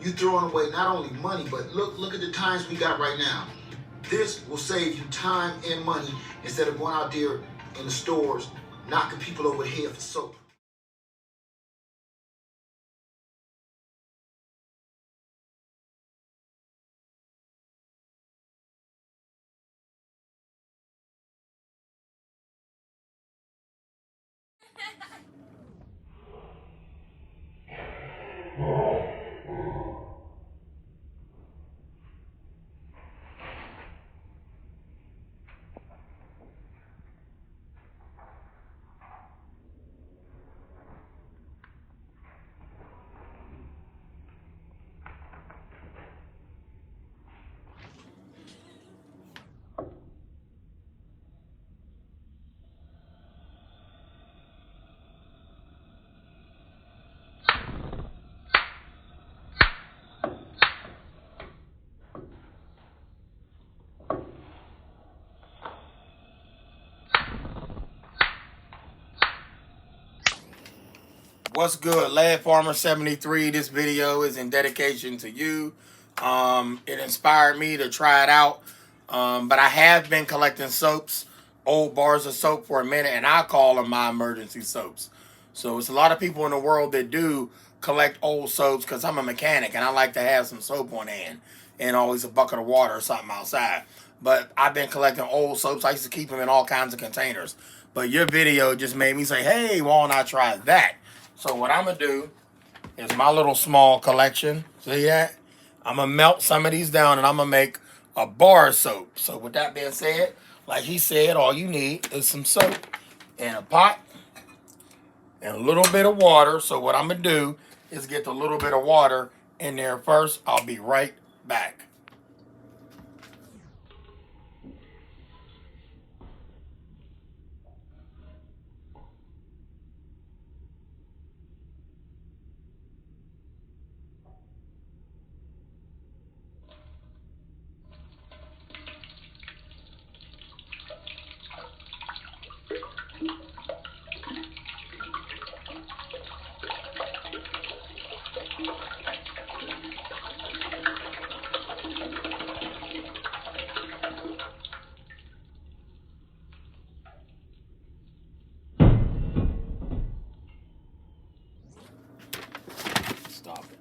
you throwing away not only money, but look at the times we got right now. This will save you time and money instead of going out there in the stores knocking people over the head for soap. What's good, Lad Farmer 73? This video is in dedication to you. It inspired me to try it out. But I have been collecting soaps, old bars of soap for a minute, and I call them my emergency soaps. So it's a lot of people in the world that do collect old soaps because I'm a mechanic and I like to have some soap on hand and always a bucket of water or something outside. But I've been collecting old soaps. I used to keep them in all kinds of containers. But your video just made me say, hey, why don't I try that? So what I'm going to do is my little small collection. See that? I'm going to melt some of these down and I'm going to make a bar soap. So with that being said, like he said, all you need is some soap and a pot and a little bit of water. So what I'm going to do is get the little bit of water in there first. I'll be right back. Stop it.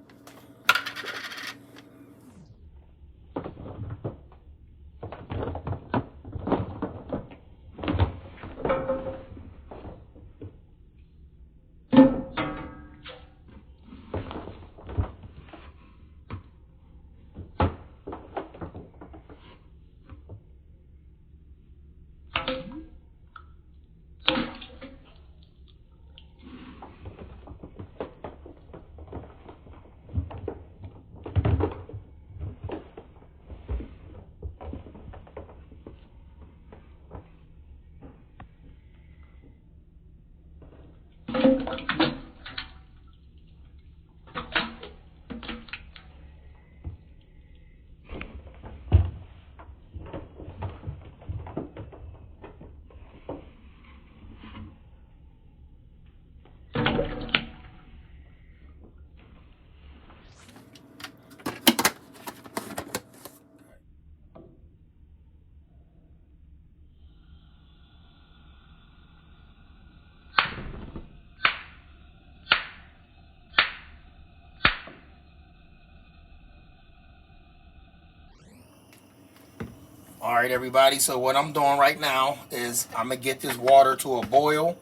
All right, everybody. So what I'm doing right now is I'm going to get this water to a boil.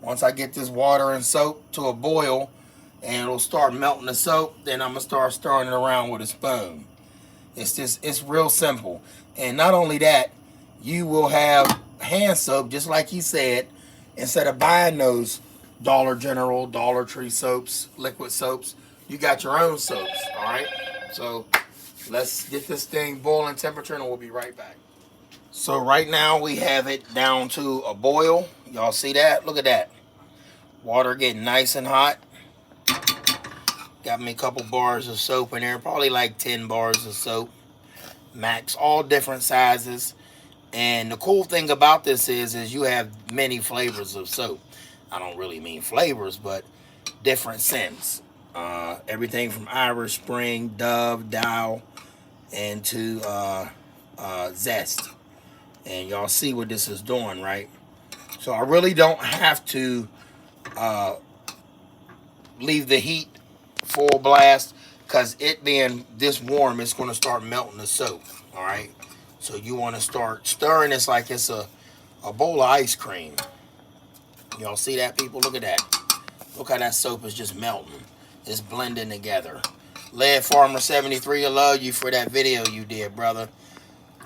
Once I get this water and soap to a boil and it'll start melting the soap, then I'm going to start stirring it around with a spoon. It's real simple. And not only that, you will have hand soap, just like he said, instead of buying those Dollar General, Dollar Tree soaps, liquid soaps, you got your own soaps, all right? So let's get this thing boiling temperature and we'll be right back. So right now we have it down to a boil. Y'all see that? Look at that. Water getting nice and hot. Got me a couple bars of soap in there, probably like 10 bars of soap. Max, all different sizes. And the cool thing about this is you have many flavors of soap. I don't really mean flavors, but different scents. Everything from Irish Spring, Dove, Dow, and to Zest. And y'all see what this is doing, right? So I really don't have to leave the heat full blast, because it being this warm, it's going to start melting the soap. All right. So you want to start stirring this like it's a bowl of ice cream. Y'all see that, people? Look at that. Look how that soap is just melting. It's blending together. Lead Farmer 73, I love you for that video you did, brother.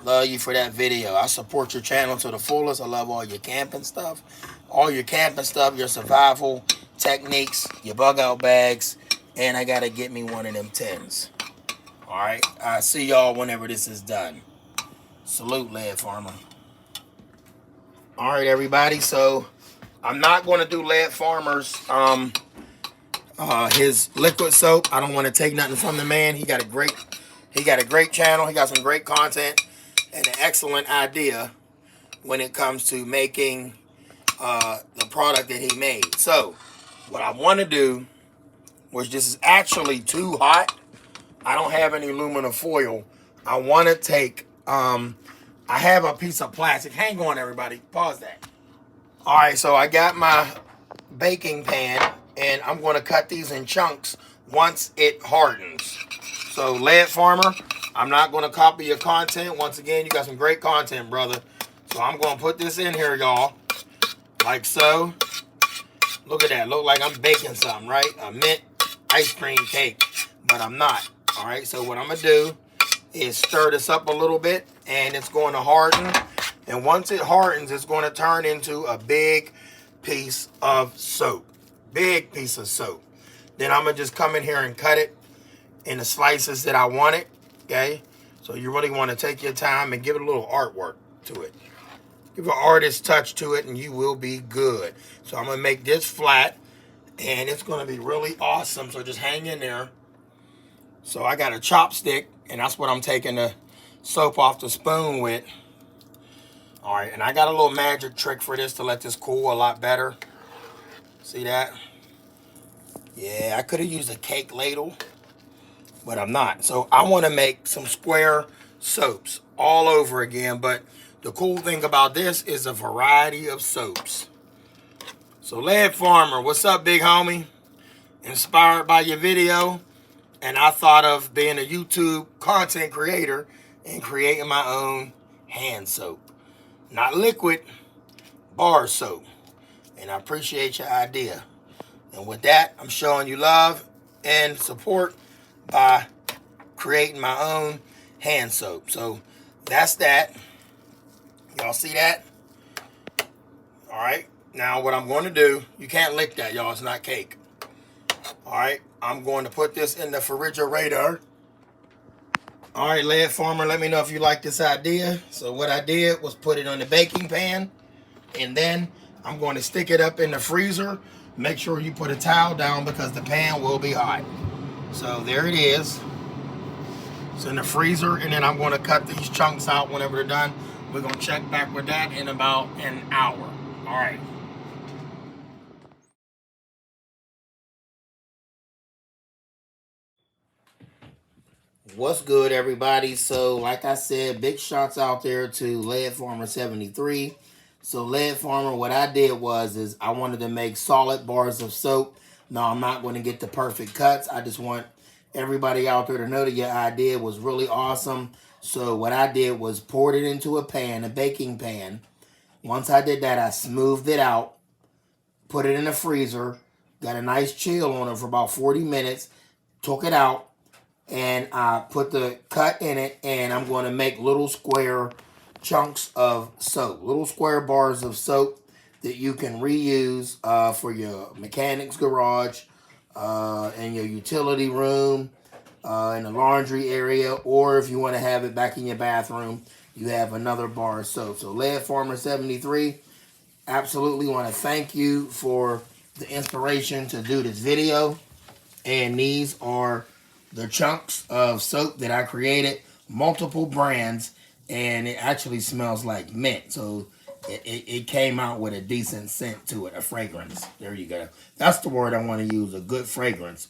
Love you for that video. I support your channel to the fullest. I love all your camping stuff. All your camping stuff, your survival techniques, your bug out bags, and I got to get me one of them tins. All right. I'll see y'all whenever this is done. Salute, Lead Farmer. All right, everybody. So I'm not going to do Lead Farmer's his liquid soap. I don't want to take nothing from the man. He got a great channel. He got some great content and an excellent idea when it comes to making the product that he made. So what I want to do, which this is actually too hot, I don't have any aluminum foil. I want to take I have a piece of plastic. Hang on, everybody. Pause that. All right, so I got my baking pan, and I'm going to cut these in chunks once it hardens. So, Lead Farmer, I'm not going to copy your content. Once again, you got some great content, brother. So, I'm going to put this in here, y'all, like so. Look at that. Look like I'm baking something, right? A mint ice cream cake, but I'm not. All right, so what I'm going to do is stir this up a little bit, and it's going to harden. And once it hardens, it's going to turn into a big piece of soap. Big piece of soap. Then I'm going to just come in here and cut it in the slices that I want it. Okay? So you really want to take your time and give it a little artwork to it. Give an artist touch to it, and you will be good. So I'm going to make this flat, and it's going to be really awesome. So just hang in there. So I got a chopstick, and that's what I'm taking the soap off the spoon with. All right, and I got a little magic trick for this to let this cool a lot better. See that? Yeah, I could have used a cake ladle, but I'm not. So I want to make some square soaps all over again, but the cool thing about this is a variety of soaps. So Lead Farmer, what's up, big homie? Inspired by your video, and I thought of being a YouTube content creator and creating my own hand soap. Not liquid, bar soap. And I appreciate your idea. And with that, I'm showing you love and support by creating my own hand soap. So that's that. Y'all see that? All right. Now what I'm going to do, you can't lick that, y'all. It's not cake. All right. I'm going to put this in the refrigerator. All right, Lead Farmer, let me know if you like this idea. So what I did was put it on the baking pan, and then I'm going to stick it up in the freezer. Make sure you put a towel down because the pan will be hot. So there it is. It's in the freezer, and then I'm going to cut these chunks out whenever they're done. We're going to check back with that in about an hour. All right. What's good, everybody? So like I said, big shots out there to Lead Farmer 73. So Lead Farmer, what I did is I wanted to make solid bars of soap. Now I'm not going to get the perfect cuts. I just want everybody out there to know that your idea was really awesome. So what I did was poured it into a pan, a baking pan. Once I did that, I smoothed it out, put it in the freezer, got a nice chill on it for about 40 minutes, took it out, and I put the cut in it, and I'm going to make little square chunks of soap, little square bars of soap that you can reuse for your mechanic's garage, in your utility room, in the laundry area, or if you want to have it back in your bathroom, you have another bar of soap. So Lead Farmer 73, absolutely want to thank you for the inspiration to do this video, and these are the chunks of soap that I created, multiple brands, and it actually smells like mint. So it came out with a decent scent to it, a fragrance. There you go. That's the word I want to use, a good fragrance.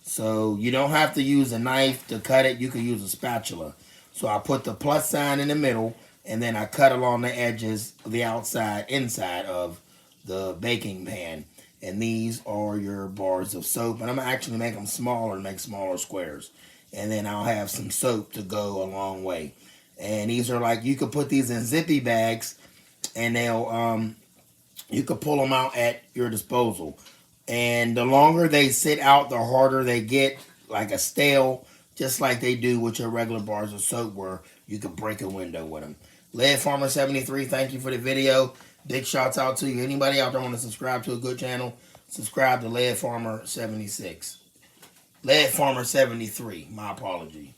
So you don't have to use a knife to cut it. You can use a spatula. So I put the plus sign in the middle, and then I cut along the edges, the outside, inside of the baking pan. And these are your bars of soap. And I'm actually make them smaller, make smaller squares. And then I'll have some soap to go a long way. And these are like, you could put these in zippy bags, and they'll you could pull them out at your disposal. And the longer they sit out, the harder they get, like a stale, just like they do with your regular bars of soap where you could break a window with them. Lead Farmer 73, thank you for the video. Big shouts out to you. Anybody out there want to subscribe to a good channel, subscribe to Lead Farmer 76. Lead Farmer 73, my apology.